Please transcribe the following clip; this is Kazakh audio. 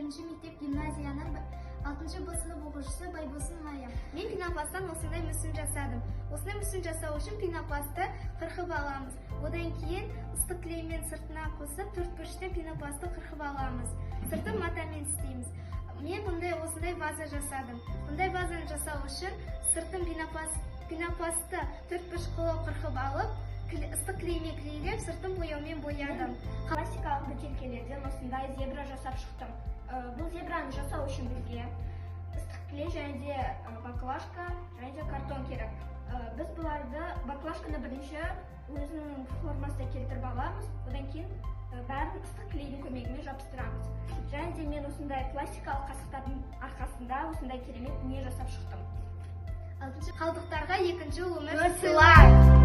бірінші мектеп гимназияның 6-шы Б сынып оқушысы Байбосын Майя. Мен пенопласттан осындай мүсін жасадым. Осындай мүсін жасау үшін пенопластты қырқып аламыз. Одан кейін ыстық клеймен сыртына қосып, төртбұрыштан пенопластты қырқып аламыз. Сыртын матамен істейміз. Мен осындай ваза жасадым. Бұндай вазаны жасау үшін сыртын пенопластты төртбұрыш қылып қырқып алып, ыстық клеймен клейлеп, сыртын бояумен боядым. Классикалық бөтелкелерден осындай зебра жасап шықтым. Бұл зебраны жасау үшін бізге ыстық клей және де баклажка және де картон керек. Біз бұларды баклажканы бірінші өзінің формасына келтіріп аламыз, одан кейін бәрін ыстық клейдің көмегімен жабыстырамыз. Және де мен осындай пластикалық қасықтардың арқасында осындай керемет дүние жасап шықтым. Қалдықтарға екінші өмір сыйлайық.